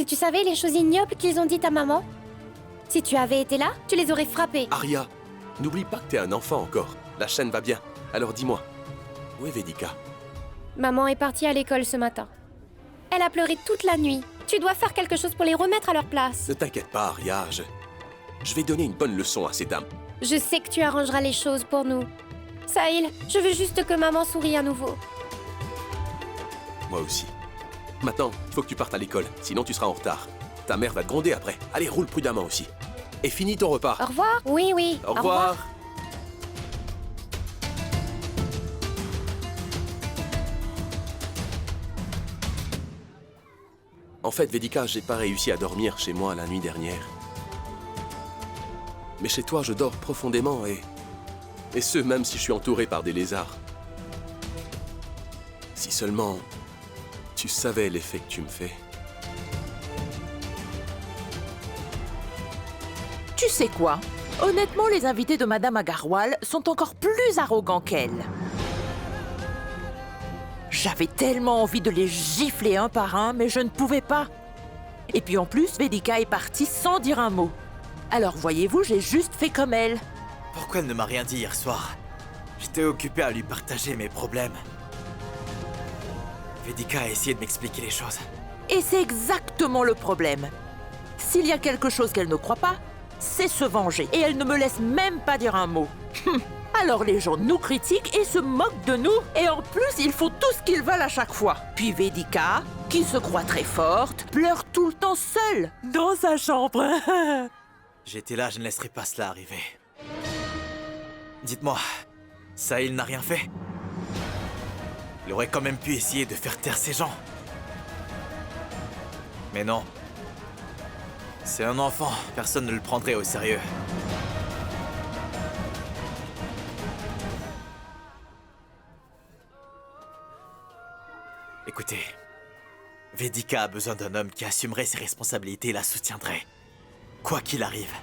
Si tu savais les choses ignobles qu'ils ont dites à maman, si tu avais été là, tu les aurais frappés. Arya, n'oublie pas que t'es un enfant encore. La chaîne va bien. Alors dis-moi, où est Vedika? Maman est partie à l'école ce matin. Elle a pleuré toute la nuit. Tu dois faire quelque chose pour les remettre à leur place. Ne t'inquiète pas, Arya, je vais donner une bonne leçon à ces dames. Je sais que tu arrangeras les choses pour nous. Sahil, je veux juste que maman sourie à nouveau. Moi aussi. Maintenant, il faut que tu partes à l'école, sinon tu seras en retard. Ta mère va te gronder après. Allez, roule prudemment aussi. Et finis ton repas. Au revoir. Oui, oui. Au revoir. En fait, Vedika, j'ai pas réussi à dormir chez moi la nuit dernière. Mais chez toi, je dors profondément et ce, même si je suis entouré par des lézards. Si seulement tu savais l'effet que tu me fais. Tu sais quoi? Honnêtement, les invités de Madame Agarwal sont encore plus arrogants qu'elle. J'avais tellement envie de les gifler un par un, mais je ne pouvais pas. Et puis en plus, Vedika est partie sans dire un mot. Alors voyez-vous, j'ai juste fait comme elle. Pourquoi elle ne m'a rien dit hier soir? J'étais occupé à lui partager mes problèmes. Vedika a essayé de m'expliquer les choses. Et c'est exactement le problème. S'il y a quelque chose qu'elle ne croit pas, c'est se venger. Et elle ne me laisse même pas dire un mot. Alors les gens nous critiquent et se moquent de nous. Et en plus, ils font tout ce qu'ils veulent à chaque fois. Puis Vedika, qui se croit très forte, pleure tout le temps seule, dans sa chambre. J'étais là, je ne laisserai pas cela arriver. Dites-moi, Sahil n'a rien fait? Il aurait quand même pu essayer de faire taire ces gens. Mais non. C'est un enfant, personne ne le prendrait au sérieux. Écoutez, Vedika a besoin d'un homme qui assumerait ses responsabilités et la soutiendrait. Quoi qu'il arrive.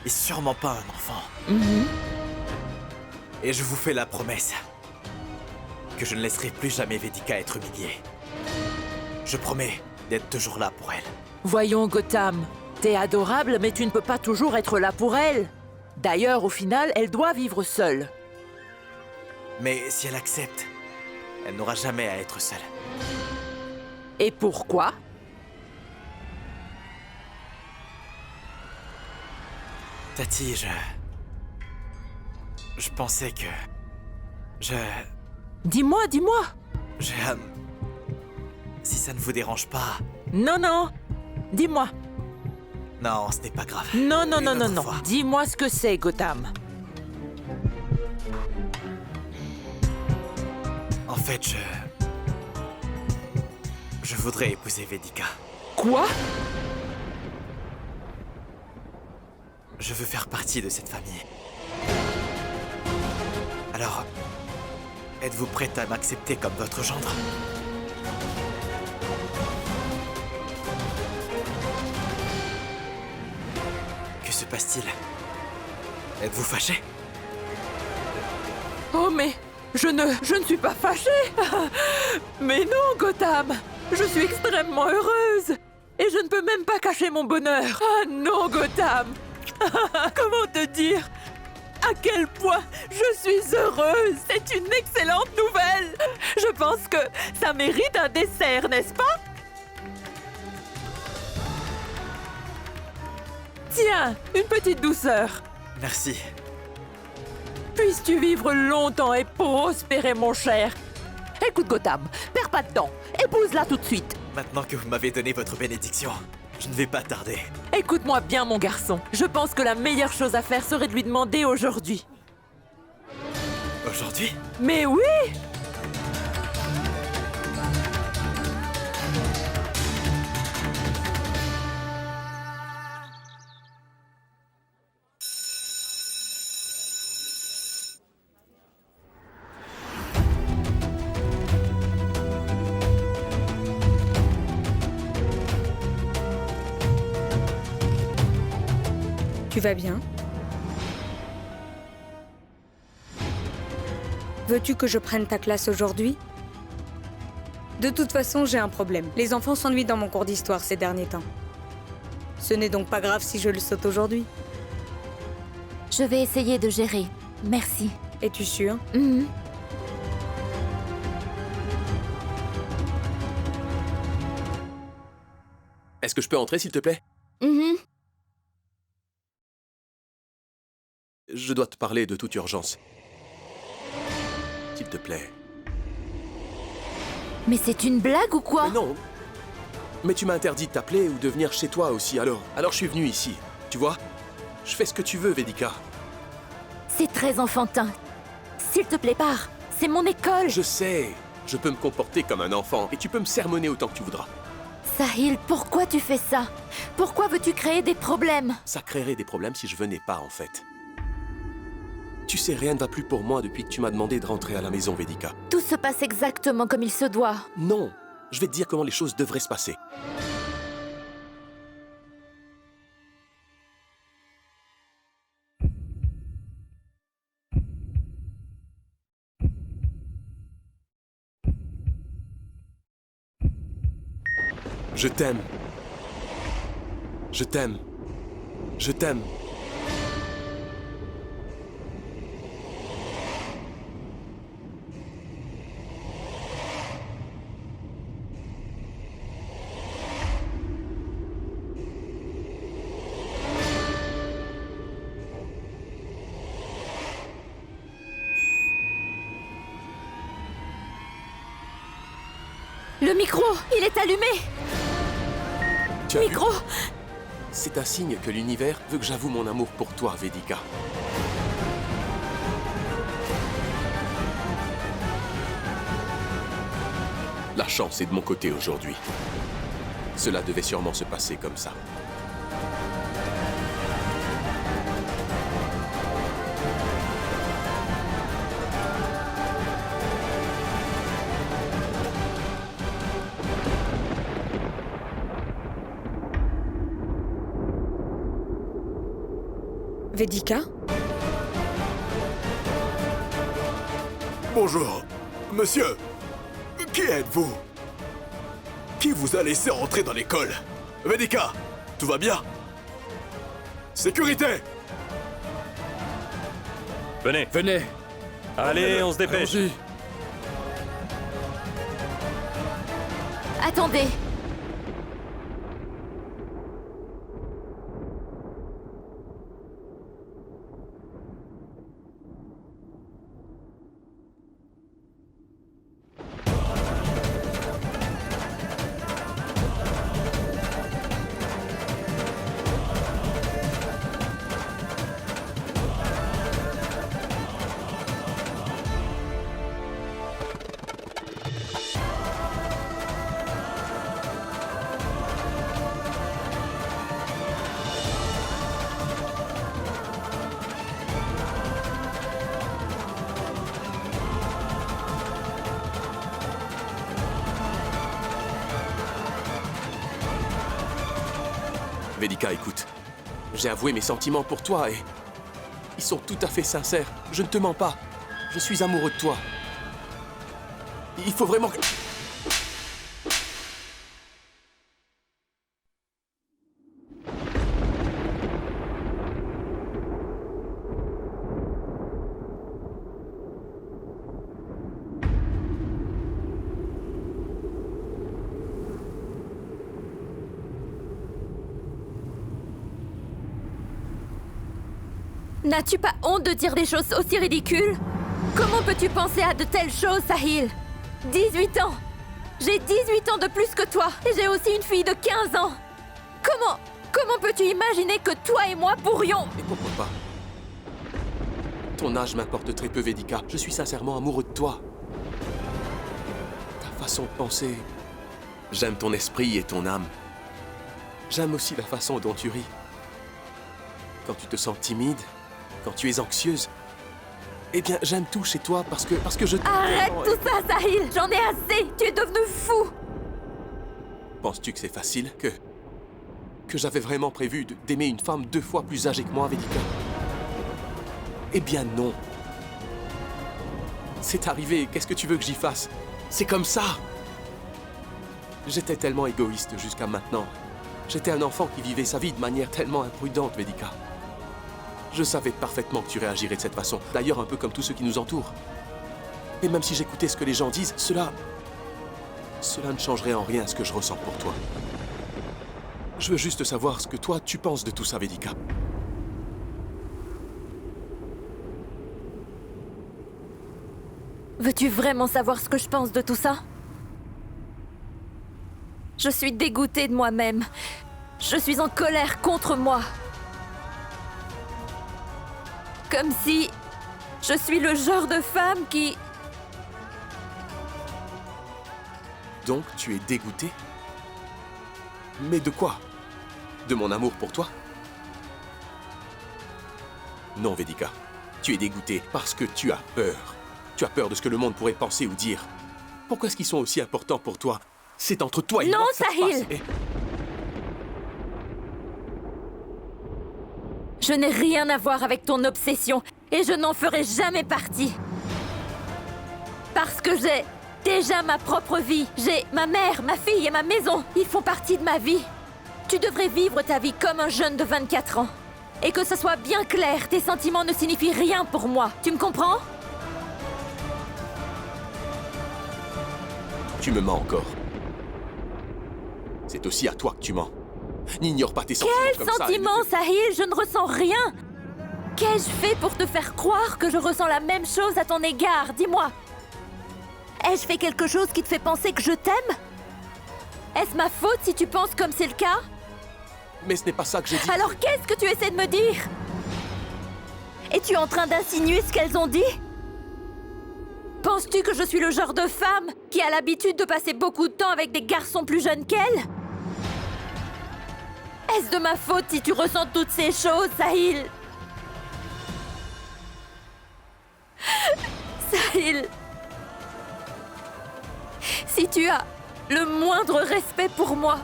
Et sûrement pas un enfant. Et je vous fais la promesse que je ne laisserai plus jamais Vedika être humiliée. Je promets d'être toujours là pour elle. Voyons, Gotham, t'es adorable, mais tu ne peux pas toujours être là pour elle. D'ailleurs, au final, elle doit vivre seule. Mais si elle accepte, elle n'aura jamais à être seule. Et pourquoi? Tati, je pensais que... Dis-moi. Si ça ne vous dérange pas... Non, non. Dis-moi. Non, ce n'est pas grave. Non. Une autre fois. Dis-moi ce que c'est, Gotham. En fait, je voudrais épouser Vedika. Quoi? Je veux faire partie de cette famille. Alors, êtes-vous prête à m'accepter comme votre gendre? Que se passe-t-il? Êtes-vous fâché? Oh, mais je ne suis pas fâchée. Mais non, Gotham. Je suis extrêmement heureuse. Et je ne peux même pas cacher mon bonheur. Ah non, Gotham. Comment te dire à quel point je suis heureuse? C'est une excellente nouvelle. Je pense que ça mérite un dessert, n'est-ce pas? Tiens, une petite douceur. Merci. Puisses-tu vivre longtemps et prospérer, mon cher. Écoute, Gotham, perds pas de temps. Épouse-la tout de suite. Maintenant que vous m'avez donné votre bénédiction, je ne vais pas tarder. Écoute-moi bien, mon garçon. Je pense que la meilleure chose à faire serait de lui demander aujourd'hui. Aujourd'hui? Mais oui! Tu vas bien? Veux-tu que je prenne ta classe aujourd'hui? De toute façon, j'ai un problème. Les enfants s'ennuient dans mon cours d'histoire ces derniers temps. Ce n'est donc pas grave si je le saute aujourd'hui. Je vais essayer de gérer. Merci. Es-tu sûre? Mhm. Est-ce que je peux entrer, s'il te plaît? Mhm. Je dois te parler de toute urgence. S'il te plaît. Mais c'est une blague ou quoi? Mais non. Mais tu m'as interdit de t'appeler ou de venir chez toi aussi, alors je suis venu ici. Tu vois? Je fais ce que tu veux, Vedika. C'est très enfantin. S'il te plaît, pars. C'est mon école. Je sais. Je peux me comporter comme un enfant et tu peux me sermonner autant que tu voudras. Sahil, pourquoi tu fais ça? Pourquoi veux-tu créer des problèmes? Ça créerait des problèmes si je venais pas, en fait. Tu sais, rien ne va plus pour moi depuis que tu m'as demandé de rentrer à la maison, Vedika. Tout se passe exactement comme il se doit. Non. Je vais te dire comment les choses devraient se passer. Je t'aime. Je t'aime. Je t'aime. Le micro, il est allumé. Tu as vu? Micro. C'est un signe que l'univers veut que j'avoue mon amour pour toi, Vedika. La chance est de mon côté aujourd'hui. Cela devait sûrement se passer comme ça. Vedika? Bonjour, monsieur. Qui êtes-vous? Qui vous a laissé entrer dans l'école? Vedika, tout va bien? Sécurité! Venez. Venez. Allez, on se dépêche. Allons-y. Attendez. Vedika, écoute. J'ai avoué mes sentiments pour toi et... ils sont tout à fait sincères. Je ne te mens pas. Je suis amoureux de toi. Il faut vraiment que... N'as-tu pas honte de dire des choses aussi ridicules? Comment peux-tu penser à de telles choses, Sahil? 18 ans! J'ai 18 ans de plus que toi et j'ai aussi une fille de 15 ans! Comment peux-tu imaginer que toi et moi pourrions... Et pourquoi pas? Ton âge m'importe très peu, Vedika. Je suis sincèrement amoureux de toi. Ta façon de penser... J'aime ton esprit et ton âme. J'aime aussi la façon dont tu ris. Quand tu te sens timide, quand tu es anxieuse... Eh bien, j'aime tout chez toi parce que je... Arrête tout ça, Sahil! J'en ai assez! Tu es devenu fou! Penses-tu que c'est facile? Que j'avais vraiment prévu d'aimer une femme 2 fois plus âgée que moi, Vedika? Eh bien non. C'est arrivé, qu'est-ce que tu veux que j'y fasse? C'est comme ça. J'étais tellement égoïste jusqu'à maintenant. J'étais un enfant qui vivait sa vie de manière tellement imprudente, Vedika. Je savais parfaitement que tu réagirais de cette façon. D'ailleurs, un peu comme tous ceux qui nous entourent. Et même si j'écoutais ce que les gens disent, cela ne changerait en rien ce que je ressens pour toi. Je veux juste savoir ce que toi, tu penses de tout ça, Vedika. Veux-tu vraiment savoir ce que je pense de tout ça? Je suis dégoûtée de moi-même. Je suis en colère contre moi. Comme si je suis le genre de femme qui... Donc, tu es dégoûté? Mais de quoi? De mon amour pour toi? Non, Vedika. Tu es dégoûté parce que tu as peur. Tu as peur de ce que le monde pourrait penser ou dire. Pourquoi est-ce qu'ils sont aussi importants pour toi? C'est entre toi et non, moi que ça se Sahil! passe. Je n'ai rien à voir avec ton obsession et je n'en ferai jamais partie. Parce que j'ai déjà ma propre vie. J'ai ma mère, ma fille et ma maison. Ils font partie de ma vie. Tu devrais vivre ta vie comme un jeune de 24 ans. Et que ce soit bien clair, tes sentiments ne signifient rien pour moi. Tu me comprends? Tu me mens encore. C'est aussi à toi que tu mens. N'ignore pas tes sentiments Quels comme ça. sentiments, Sahil? Je ne ressens rien. Qu'ai-je fait pour te faire croire que je ressens la même chose à ton égard? Dis-moi. Ai-je fait quelque chose qui te fait penser que je t'aime? Est-ce ma faute si tu penses comme c'est le cas? Mais ce n'est pas ça que j'ai dit. Alors qu'est-ce que tu essaies de me dire? Es-tu en train d'insinuer ce qu'elles ont dit? Penses-tu que je suis le genre de femme qui a l'habitude de passer beaucoup de temps avec des garçons plus jeunes qu'elle? Est-ce de ma faute si tu ressens toutes ces choses, Sahil? Sahil, si tu as le moindre respect pour moi,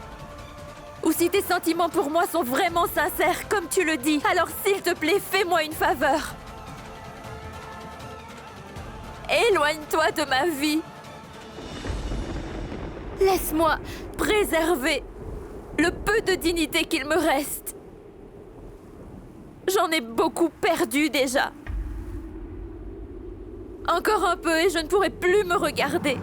ou si tes sentiments pour moi sont vraiment sincères, comme tu le dis, alors s'il te plaît, fais-moi une faveur. Éloigne-toi de ma vie. Laisse-moi préserver le peu de dignité qu'il me reste. J'en ai beaucoup perdu déjà. Encore un peu et je ne pourrai plus me regarder.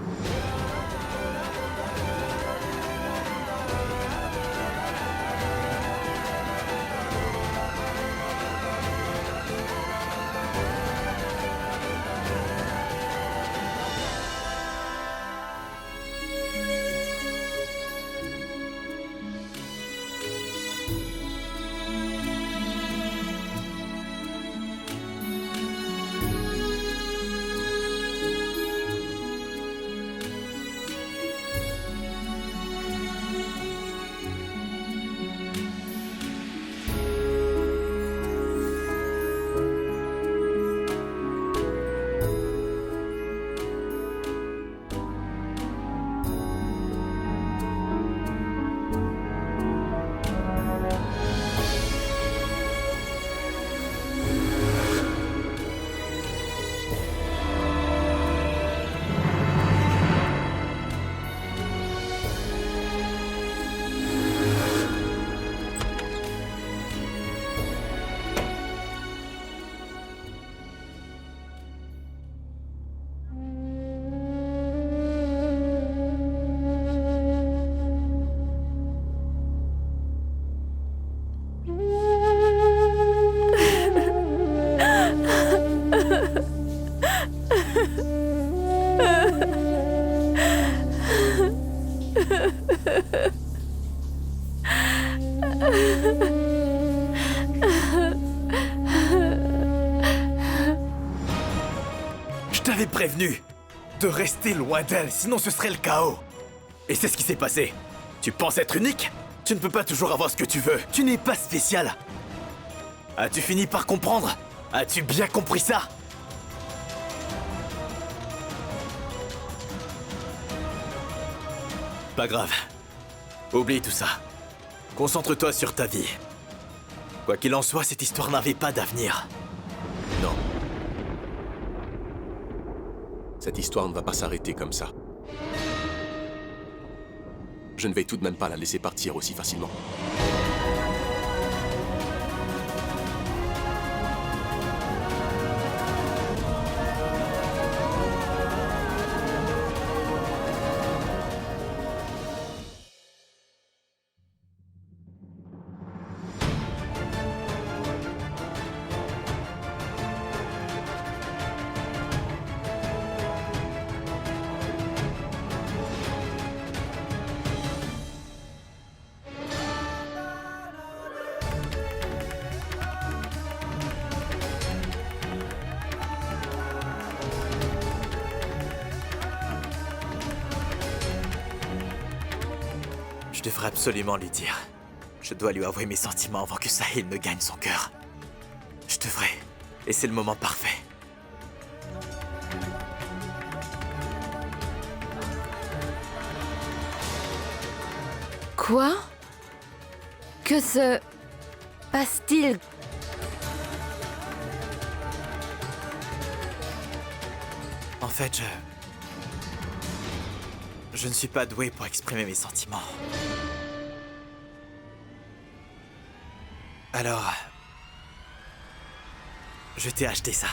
Je t'avais prévenu de rester loin d'elle, sinon ce serait le chaos. Et c'est ce qui s'est passé. Tu penses être unique? Tu ne peux pas toujours avoir ce que tu veux. Tu n'es pas spécial. As-tu fini par comprendre? As-tu bien compris ça? Pas grave. Oublie tout ça. Concentre-toi sur ta vie. Quoi qu'il en soit, cette histoire n'avait pas d'avenir. Non. Cette histoire ne va pas s'arrêter comme ça. je ne vais tout de même pas la laisser partir aussi facilement. Je devrais absolument lui dire. Je dois lui avouer mes sentiments avant que Sahil ne gagne son cœur. Je devrais. Et c'est le moment parfait. Quoi? Que se passe-t-il? En fait, je ne suis pas doué pour exprimer mes sentiments. Alors, je t'ai acheté ça.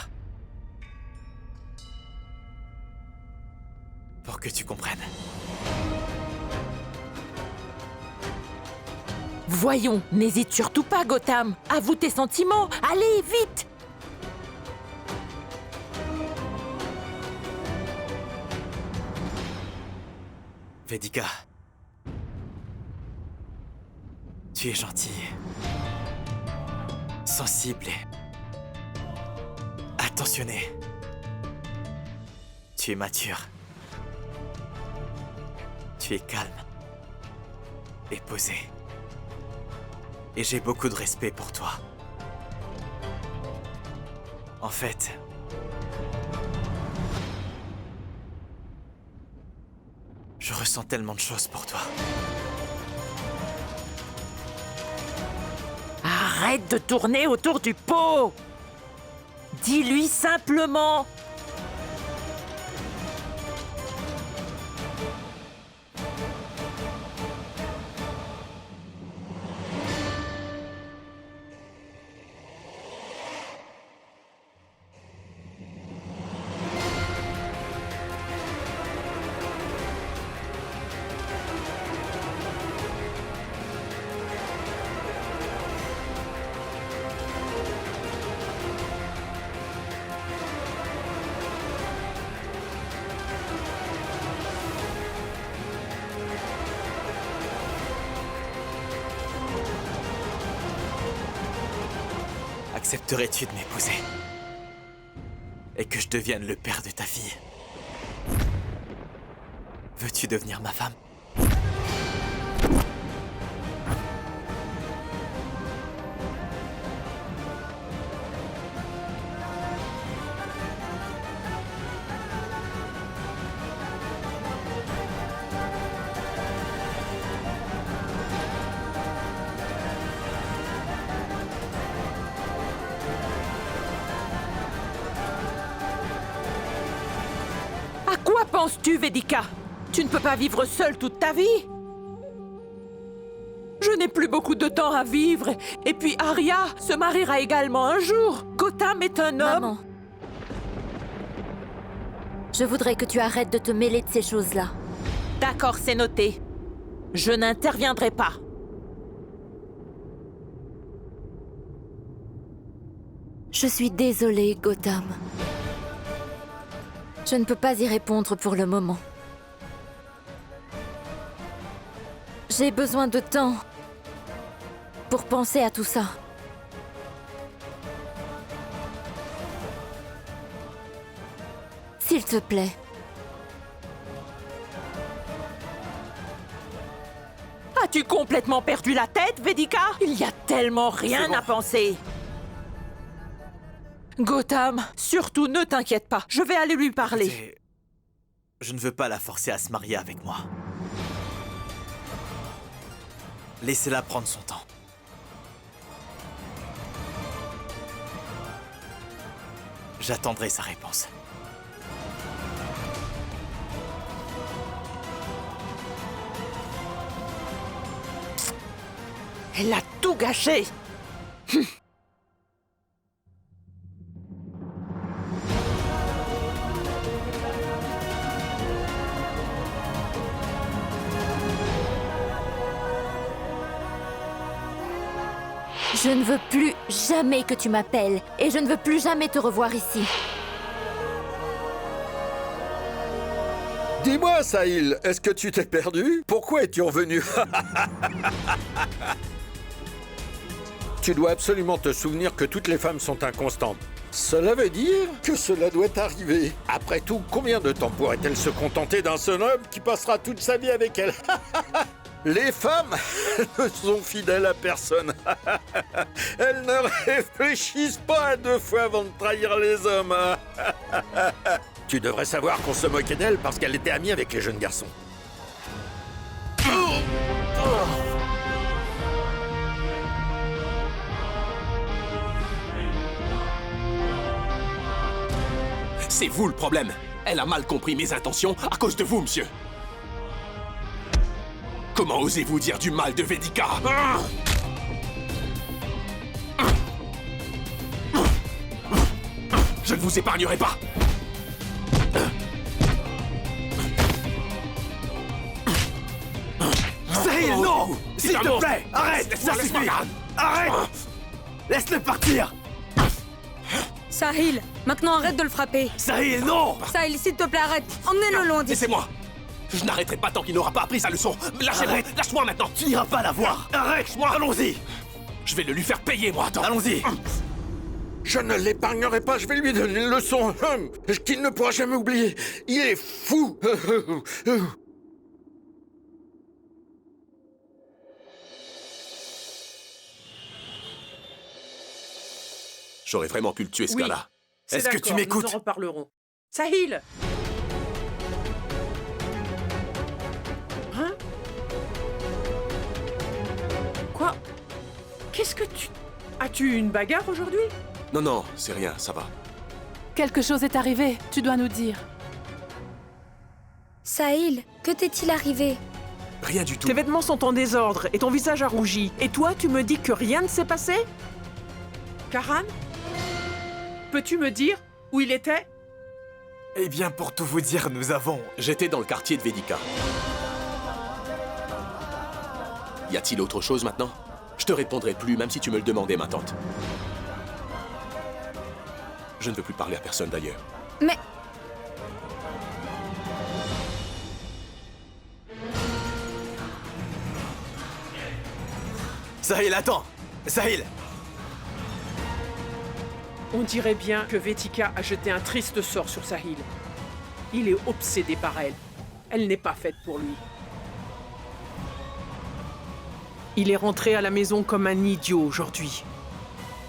Pour que tu comprennes. Voyons, n'hésite surtout pas, Gotham. Avoue tes sentiments. Allez, vite! Vedika. Tu es gentille. Sensible et attentionnée. Tu es mature. Tu es calme. Et posée. Et j'ai beaucoup de respect pour toi. En fait, je ressens tellement de choses pour toi. Arrête de tourner autour du pot! Dis-lui simplement. Accepterais-tu de m'épouser? Et que je devienne le père de ta fille? Veux-tu devenir ma femme? À quoi penses-tu, Vedika? Tu ne peux pas vivre seule toute ta vie? Je n'ai plus beaucoup de temps à vivre. Et puis Arya se mariera également un jour. Gotham est un homme. Maman. Je voudrais que tu arrêtes de te mêler de ces choses-là. D'accord, c'est noté. Je n'interviendrai pas. Je suis désolée, Gotham. Je ne peux pas y répondre pour le moment. J'ai besoin de temps pour penser à tout ça. S'il te plaît. As-tu complètement perdu la tête, Vedika? Il y a tellement rien à penser. Gotham, surtout ne t'inquiète pas. Je vais aller lui parler. Écoutez, je ne veux pas la forcer à se marier avec moi. Laissez-la prendre son temps. J'attendrai sa réponse. Elle a tout gâché. Je ne veux plus jamais que tu m'appelles et je ne veux plus jamais te revoir ici. Dis-moi, Sahil, est-ce que tu t'es perdu? Pourquoi es-tu revenu? Tu dois absolument te souvenir que toutes les femmes sont inconstantes. Cela veut dire que cela doit arriver. Après tout, combien de temps pourrait-elle se contenter d'un seul homme qui passera toute sa vie avec elle? Les femmes ne sont fidèles à personne. Elles ne réfléchissent pas à 2 fois avant de trahir les hommes. Tu devrais savoir qu'on se moquait d'elle parce qu'elle était amie avec les jeunes garçons. C'est vous le problème. Elle a mal compris mes intentions à cause de vous, monsieur. Comment osez-vous dire du mal de Vedika? Je ne vous épargnerai pas. Sahil, non! S'il te plaît, arrête! Ça Laisse-moi, suffit! Karan. Arrête! Laisse-le partir! Sahil, maintenant arrête de le frapper. Sahil, non! Sahil, s'il te plaît, arrête. Emmenez-le loin d'ici. Laissez-moi. Je n'arrêterai pas tant qu'il n'aura pas appris sa leçon. Lâchez-moi. Arrête. Lâche-moi maintenant. Tu n'iras pas la voir! Arrête! Moi. Allons-y! Je vais le lui faire payer, moi. Attends. Allons-y! Je ne l'épargnerai pas, je vais lui donner une leçon qu'il ne pourra jamais oublier. Il est fou. J'aurais vraiment pu le tuer, ce Oui. gars-là. C'est Est-ce que tu d'accord, m'écoutes? Nous en reparlerons. Sahil! Hein? Quoi? Qu'est-ce que tu... As-tu une bagarre aujourd'hui? Non, non, c'est rien, ça va. Quelque chose est arrivé, tu dois nous dire. Sahil, que t'est-il arrivé? Rien du tout. Tes vêtements sont en désordre et ton visage a rougi. Et toi, tu me dis que rien ne s'est passé? Karan? Peux-tu me dire où il était? Eh bien, pour tout vous dire, nous avons... J'étais dans le quartier de Vedika. Y a-t-il autre chose maintenant? Je te répondrai plus, même si tu me le demandais, ma tante. Je ne veux plus parler à personne d'ailleurs. Mais... Sahil, attends! Sahil! On dirait bien que Vedika a jeté un triste sort sur Sahil. Il est obsédé par elle. Elle n'est pas faite pour lui. Il est rentré à la maison comme un idiot aujourd'hui.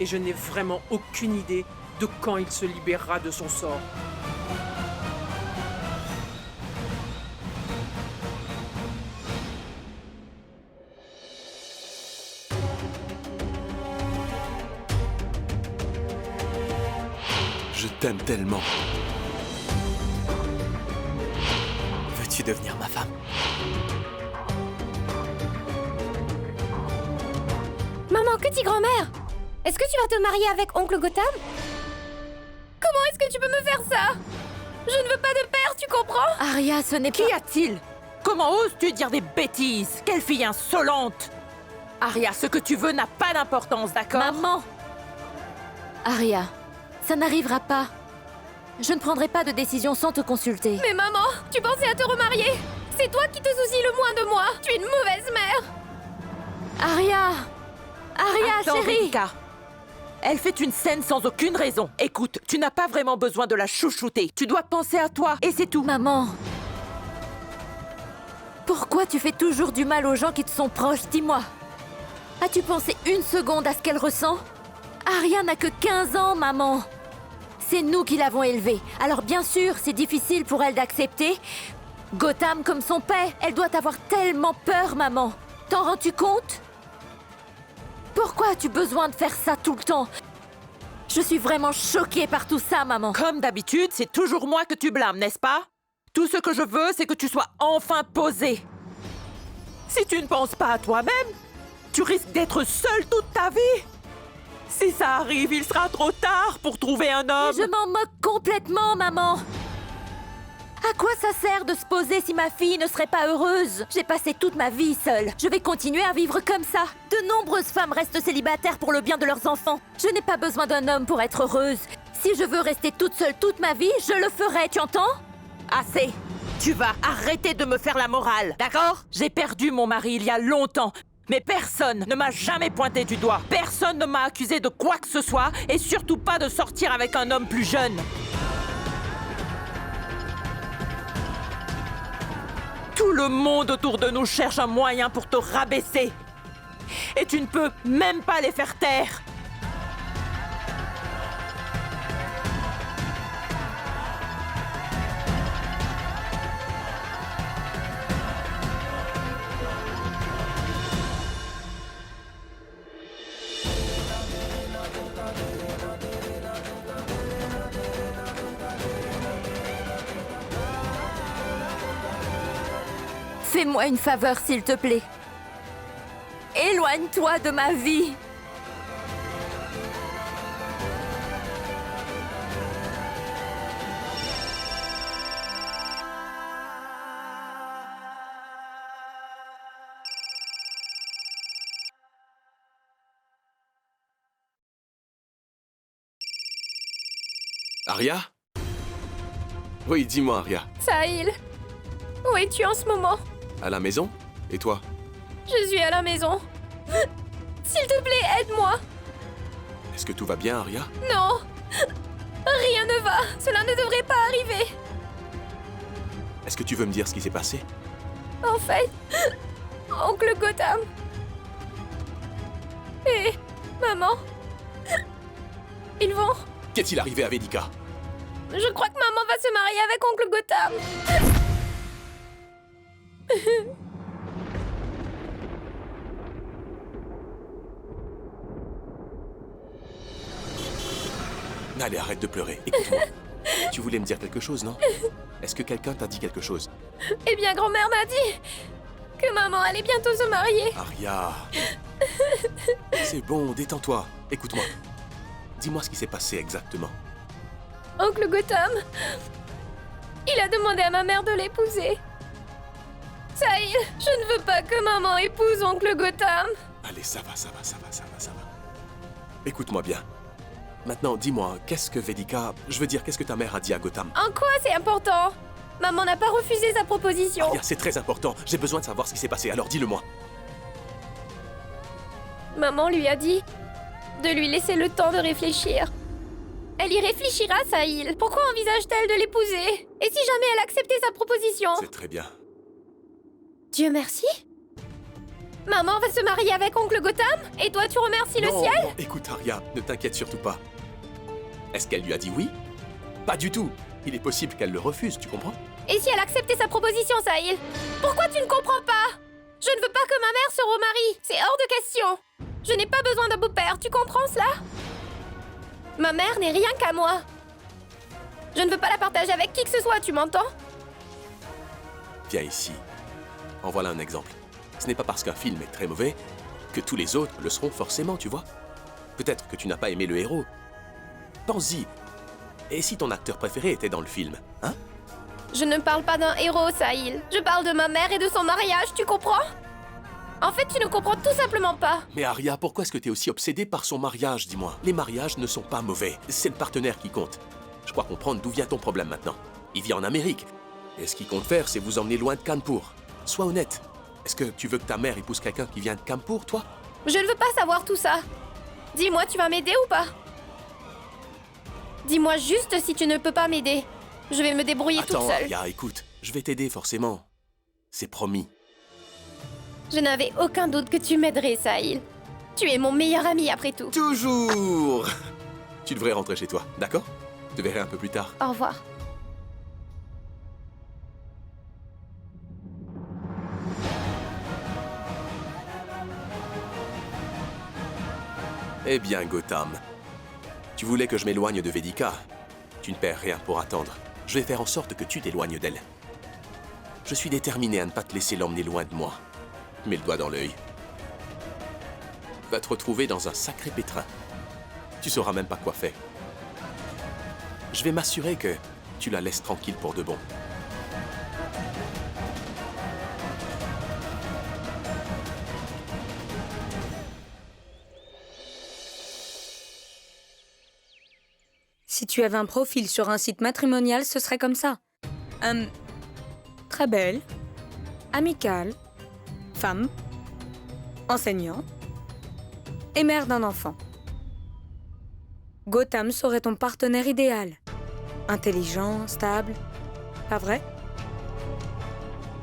Et je n'ai vraiment aucune idée de quand il se libérera de son sort. Je t'aime tellement. Veux-tu devenir ma femme? Maman, que dit grand-mère? Est-ce que tu vas te marier avec oncle Gotham? Comment est-ce que tu peux me faire ça? Je ne veux pas de père, tu comprends? Arya, ce n'est pas... Qu'y a-t-il? Comment oses-tu dire des bêtises? Quelle fille insolente! Arya, ce que tu veux n'a pas d'importance, d'accord? Maman! Arya, ça n'arrivera pas. Je ne prendrai pas de décision sans te consulter. Mais maman, tu pensais à te remarier? C'est toi qui te soucies le moins de moi. Tu es une mauvaise mère. Arya! Arya, Attends, chérie! Vedika. Elle fait une scène sans aucune raison. Écoute, tu n'as pas vraiment besoin de la chouchouter. Tu dois penser à toi, et c'est tout. Maman! Pourquoi tu fais toujours du mal aux gens qui te sont proches? Dis-moi. As-tu pensé une seconde à ce qu'elle ressent? Arya n'a que 15 ans, maman. C'est nous qui l'avons élevée. Alors bien sûr, c'est difficile pour elle d'accepter. Gotham comme son père, elle doit avoir tellement peur, maman. T'en rends-tu compte? Pourquoi as-tu besoin de faire ça tout le temps? Je suis vraiment choquée par tout ça, maman. Comme d'habitude, c'est toujours moi que tu blâmes, n'est-ce pas? Tout ce que je veux, c'est que tu sois enfin posée. Si tu ne penses pas à toi-même, Tu risques d'être seule toute ta vie. Si ça arrive, il sera trop tard pour trouver un homme. Je m'en moque complètement, maman. À quoi ça sert de se poser si ma fille ne serait pas heureuse? J'ai passé toute ma vie seule. Je vais continuer à vivre comme ça. De nombreuses femmes restent célibataires pour le bien de leurs enfants. Je n'ai pas besoin d'un homme pour être heureuse. Si je veux rester toute seule toute ma vie, je le ferai, tu entends? Assez. Tu vas arrêter de me faire la morale, d'accord? J'ai perdu mon mari il y a longtemps. Mais personne ne m'a jamais pointé du doigt. Personne ne m'a accusé de quoi que ce soit, et surtout pas de sortir avec un homme plus jeune. Tout le monde autour de nous cherche un moyen pour te rabaisser. Et tu ne peux même pas les faire taire. Fais-moi une faveur, s'il te plaît. Éloigne-toi de ma vie. Arya? Oui, dis-moi, Arya. Sahil, où es-tu en ce moment? À la maison? Et toi? Je suis à la maison. S'il te plaît, aide-moi. Est-ce que tout va bien, Arya? Non. Rien ne va. Cela ne devrait pas arriver. Est-ce que tu veux me dire ce qui s'est passé? En fait, oncle Gotham et maman, ils vont... Qu'est-il arrivé à Vedika? Je crois que maman va se marier avec oncle Gotham. Allez, arrête de pleurer. Écoute-moi. Tu voulais me dire quelque chose, non? Est-ce que quelqu'un t'a dit quelque chose? Eh bien, grand-mère m'a dit que maman allait bientôt se marier. Arya. C'est bon, détends-toi. Écoute-moi. Dis-moi ce qui s'est passé exactement. Oncle Gotham, il a demandé à ma mère de l'épouser. Sahil, je ne veux pas que maman épouse oncle Gotham. Allez, ça va. Écoute-moi bien. Maintenant, dis-moi, qu'est-ce que Vedika... Je veux dire, qu'est-ce que ta mère a dit à Gotham? En quoi c'est important? Maman n'a pas refusé sa proposition. Arya, c'est très important. J'ai besoin de savoir ce qui s'est passé, alors dis-le-moi. Maman lui a dit de lui laisser le temps de réfléchir. Elle y réfléchira, Sahil. Pourquoi envisage-t-elle de l'épouser? Et si jamais elle acceptait sa proposition? C'est très bien. Dieu merci. Maman va se marier avec oncle Gotham? Et toi, tu remercies le ciel? Non, écoute, Arya, ne t'inquiète surtout pas. Est-ce qu'elle lui a dit oui? Pas du tout. Il est possible qu'elle le refuse, tu comprends? Et si elle acceptait sa proposition, Sahil? Pourquoi tu ne comprends pas? Je ne veux pas que ma mère se remarie. C'est hors de question. Je n'ai pas besoin d'un beau-père, tu comprends cela? Ma mère n'est rien qu'à moi. Je ne veux pas la partager avec qui que ce soit, tu m'entends? Viens ici. En voilà un exemple. Ce n'est pas parce qu'un film est très mauvais que tous les autres le seront forcément, tu vois. Peut-être que tu n'as pas aimé le héros. Pense-y. Et si ton acteur préféré était dans le film, hein? Je ne parle pas d'un héros, Sahil. Je parle de ma mère et de son mariage, tu comprends? En fait, tu ne comprends tout simplement pas. Mais Arya, pourquoi est-ce que tu es aussi obsédée par son mariage, dis-moi? Les mariages ne sont pas mauvais. C'est le partenaire qui compte. Je crois comprendre d'où vient ton problème maintenant. Il vit en Amérique. Et ce qu'il compte faire, c'est vous emmener loin de Kanpur. Sois honnête. Est-ce que tu veux que ta mère épouse quelqu'un qui vient de Kanpur, toi? Je ne veux pas savoir tout ça. Dis-moi, tu vas m'aider ou pas? Dis-moi juste si tu ne peux pas m'aider. Je vais me débrouiller toute Attends, seule. Arya, écoute. Je vais t'aider, forcément. C'est promis. Je n'avais aucun doute que tu m'aiderais, Sahil. Tu es mon meilleur ami après tout. Toujours. Tu devrais rentrer chez toi, d'accord? Je te verrai un peu plus tard. Au revoir. Eh bien, Gotham. Tu voulais que je m'éloigne de Vedika. Tu ne perds rien pour attendre. Je vais faire en sorte que tu t'éloignes d'elle. Je suis déterminé à ne pas te laisser l'emmener loin de moi. Mets le doigt dans l'œil. va te retrouver dans un sacré pétrin. Tu sauras même pas quoi faire. Je vais m'assurer que tu la laisses tranquille pour de bon. Si tu avais un profil sur un site matrimonial, ce serait comme ça. Très belle, amicale, femme, enseignante et mère d'un enfant. Gotham serait ton partenaire idéal. Intelligent, stable, pas vrai?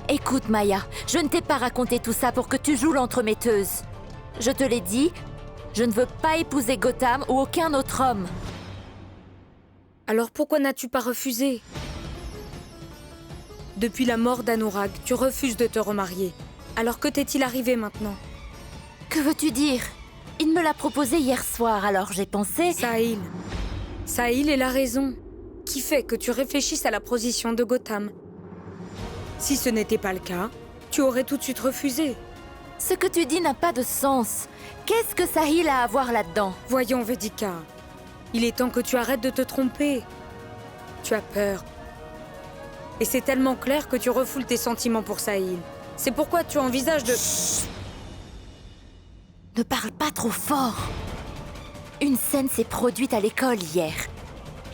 Écoute, Maya, je ne t'ai pas raconté tout ça pour que tu joues l'entremetteuse. Je te l'ai dit, je ne veux pas épouser Gotham ou aucun autre homme. Alors pourquoi n'as-tu pas refusé? Depuis la mort d'Anurag, tu refuses de te remarier. Alors que t'est-il arrivé maintenant? Que veux-tu dire? Il me l'a proposé hier soir, alors j'ai pensé... Sahil. Sahil est la raison qui fait que tu réfléchisses à la position de Gotham. Si ce n'était pas le cas, tu aurais tout de suite refusé. Ce que tu dis n'a pas de sens. Qu'est-ce que Sahil a à voir là-dedans? Voyons, Vedika. Il est temps que tu arrêtes de te tromper. Tu as peur. Et c'est tellement clair que tu refoules tes sentiments pour Sahil. C'est pourquoi tu envisages de... Chut. Ne parle pas trop fort. Une scène s'est produite à l'école hier.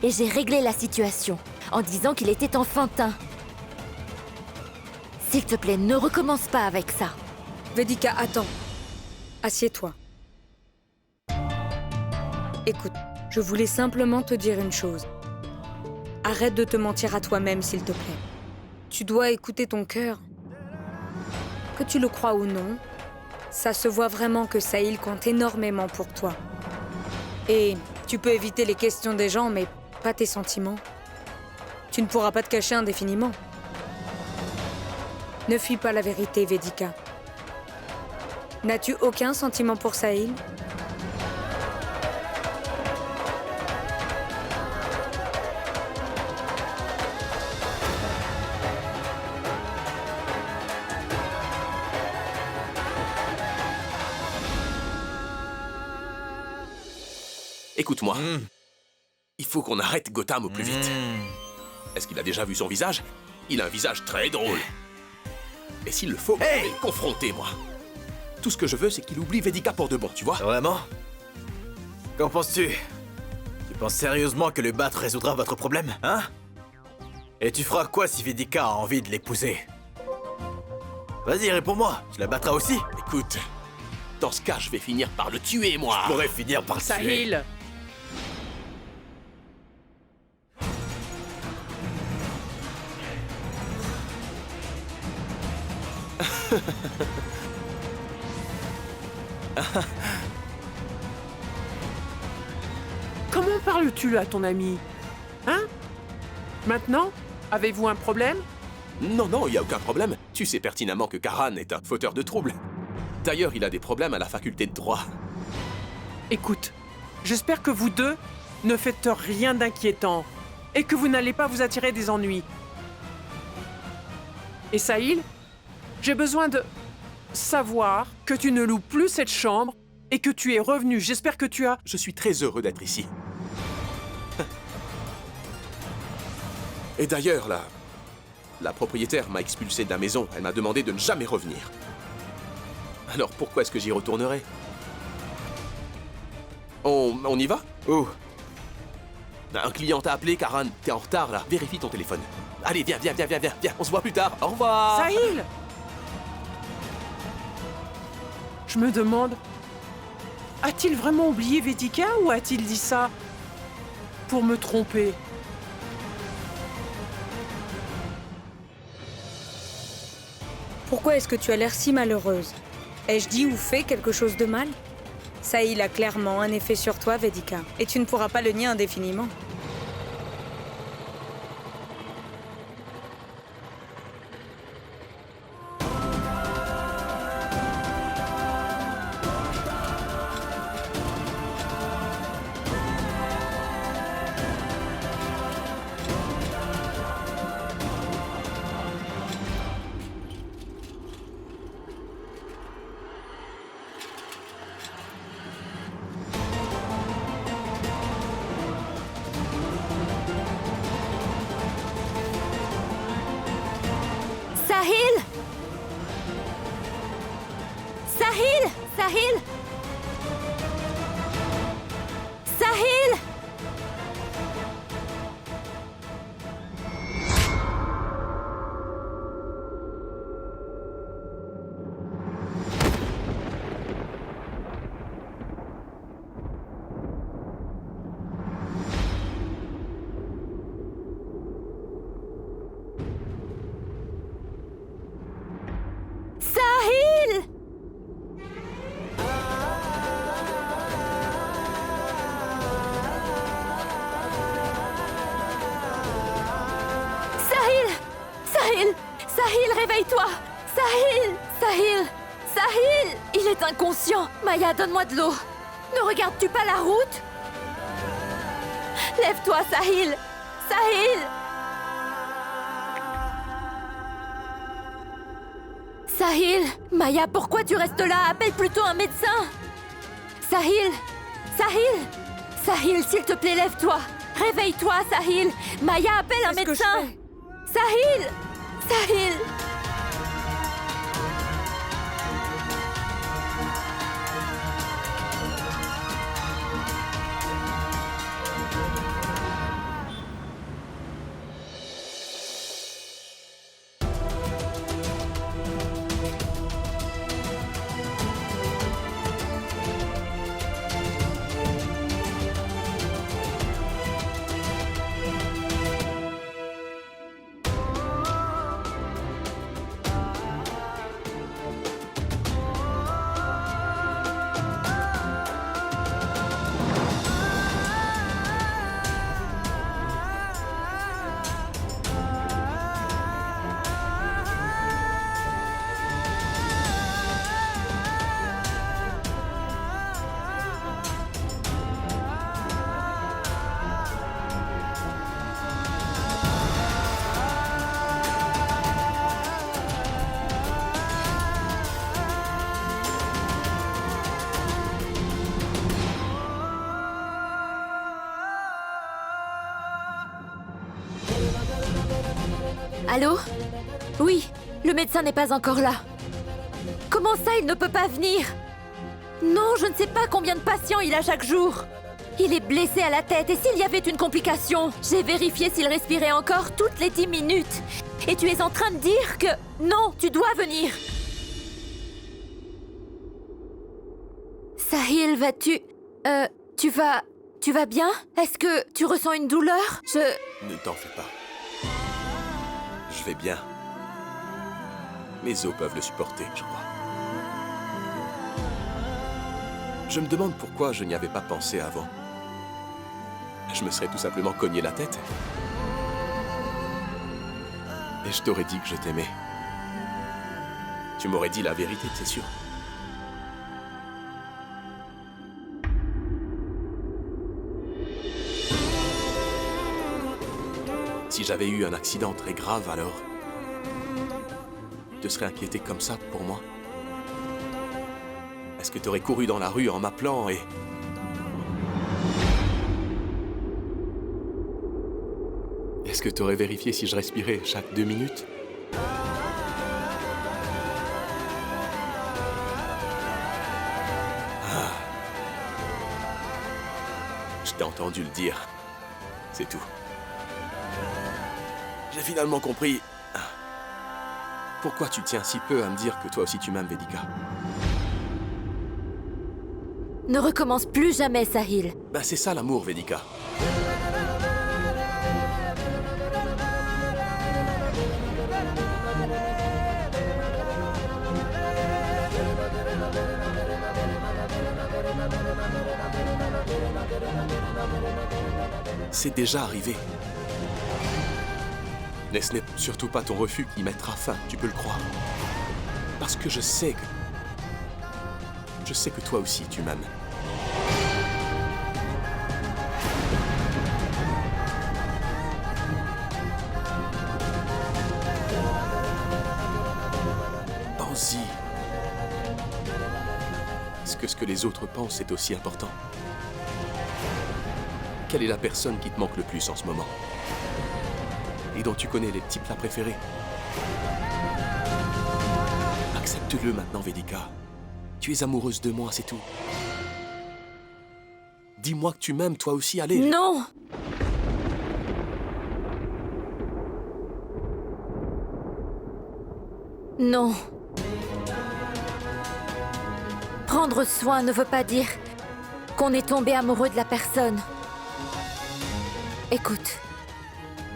Et j'ai réglé la situation en disant qu'il était enfantin. S'il te plaît, ne recommence pas avec ça. Vedika, attends. Assieds-toi. Écoute, je voulais simplement te dire une chose. Arrête de te mentir à toi-même, s'il te plaît. Tu dois écouter ton cœur. Que tu le crois ou non, ça se voit vraiment que Sahil compte énormément pour toi. Et tu peux éviter les questions des gens, mais pas tes sentiments. Tu ne pourras pas te cacher indéfiniment. Ne fuis pas la vérité, Vedika. N'as-tu aucun sentiment pour Sahil? Écoute-moi. Il faut qu'on arrête Gotham au plus vite. Est-ce qu'il a déjà vu son visage? Il a un visage très drôle. Et s'il le faut, je vais le confronter, moi. Tout ce que je veux, c'est qu'il oublie Vedika pour de bon, tu vois? Vraiment? Qu'en penses-tu? Tu penses sérieusement que le battre résoudra votre problème, hein? Et tu feras quoi si Vedika a envie de l'épouser? Vas-y, réponds-moi, tu la battras aussi? Écoute, dans ce cas, je vais finir par le tuer, moi. Je pourrais finir par le tuer. Sahil. Comment parles-tu à ton ami? Hein? Maintenant? Avez-vous un problème? Non, non, il n'y a aucun problème. Tu sais pertinemment que Karan est un fauteur de troubles. D'ailleurs, il a des problèmes à la faculté de droit. Écoute, j'espère que vous deux ne faites rien d'inquiétant et que vous n'allez pas vous attirer des ennuis. Et Sahil, j'ai besoin de savoir que tu ne loues plus cette chambre et que tu es revenu. J'espère que tu as... Je suis très heureux d'être ici. Et d'ailleurs, la propriétaire m'a expulsé de la maison. Elle m'a demandé de ne jamais revenir. Alors pourquoi est-ce que j'y retournerai? On y va? Où? Un client t'a appelé, Karan. T'es en retard, là. Vérifie ton téléphone. Allez, viens. On se voit plus tard. Au revoir. Sahil! Je me demande... A-t-il vraiment oublié Vedika ou a-t-il dit ça pour me tromper? Pourquoi est-ce que tu as l'air si malheureuse? Ai-je dit ou fait quelque chose de mal? Sahil a clairement un effet sur toi, Vedika, et tu ne pourras pas le nier indéfiniment. Sahil! Sahil! Sahil! Sahil! Sahil! Sahil! Sahil, réveille-toi! Sahil! Sahil! Sahil! Il est inconscient! Maya, donne-moi de l'eau! Ne regardes-tu pas la route? Lève-toi, Sahil! Sahil! Sahil! Maya, pourquoi tu restes là? Appelle plutôt un médecin! Sahil! Sahil! Sahil, s'il te plaît, lève-toi! Réveille-toi, Sahil! Maya, appelle un Qu'est-ce que je médecin! fais? Sahil! Sahil! Allô? Oui, le médecin n'est pas encore là. Comment ça, il ne peut pas venir? Non, je ne sais pas combien de patients il a chaque jour. Il est blessé à la tête et s'il y avait une complication, j'ai vérifié s'il respirait encore toutes les 10 minutes. Et tu es en train de dire que... Non, tu dois venir. Sahil, vas-tu... Tu vas bien? Est-ce que tu ressens une douleur? Ne t'en fais pas. Je vais bien. Mes os peuvent le supporter, je crois. Je me demande pourquoi je n'y avais pas pensé avant. Je me serais tout simplement cogné la tête. Et je t'aurais dit que je t'aimais. Tu m'aurais dit la vérité, c'est sûr. Si j'avais eu un accident très grave, alors... Tu te serais inquiété comme ça pour moi? Est-ce que tu aurais couru dans la rue en m'appelant et... Est-ce que tu aurais vérifié si je respirais chaque 2 minutes? Ah. Je t'ai entendu le dire. C'est tout. J'ai finalement compris pourquoi tu tiens si peu à me dire que toi aussi tu m'aimes, Vedika. Ne recommence plus jamais, Sahil. Ben c'est ça l'amour, Vedika. C'est déjà arrivé. Mais ce n'est surtout pas ton refus qui mettra fin, tu peux le croire. Parce que je sais que... Je sais que toi aussi tu m'aimes. Pense-y. Est-ce que ce que les autres pensent est aussi important? Quelle est la personne qui te manque le plus en ce moment? Et dont tu connais les petits plats préférés? Accepte-le maintenant, Vedika. Tu es amoureuse de moi, c'est tout. Dis-moi que tu m'aimes, toi aussi, allez. Non! Non. Prendre soin ne veut pas dire qu'on est tombé amoureux de la personne. Écoute,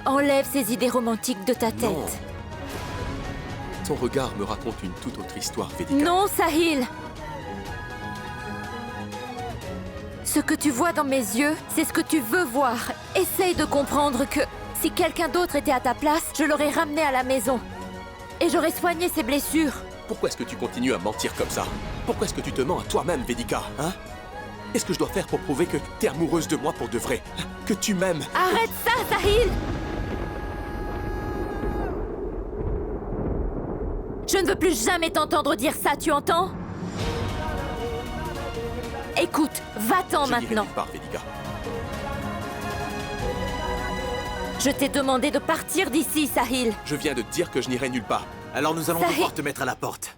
enlève ces idées romantiques de ta tête. Non. Ton regard me raconte une toute autre histoire, Vedika. Non, Sahil! Ce que tu vois dans mes yeux, c'est ce que tu veux voir. Essaye de comprendre que si quelqu'un d'autre était à ta place, je l'aurais ramené à la maison. Et j'aurais soigné ses blessures. Pourquoi est-ce que tu continues à mentir comme ça? Pourquoi est-ce que tu te mens à toi-même, Vedika, hein? Qu'est-ce que je dois faire pour prouver que t'es amoureuse de moi pour de vrai? Que tu m'aimes? Arrête ça, Sahil! Je ne veux plus jamais t'entendre dire ça, tu entends? Écoute, va-t'en Je n'irai maintenant. nulle part, Vedika. Je t'ai demandé de partir d'ici, Sahil. Je viens de te dire que je n'irai nulle part. Alors nous allons Sahil. devoir te mettre à la porte.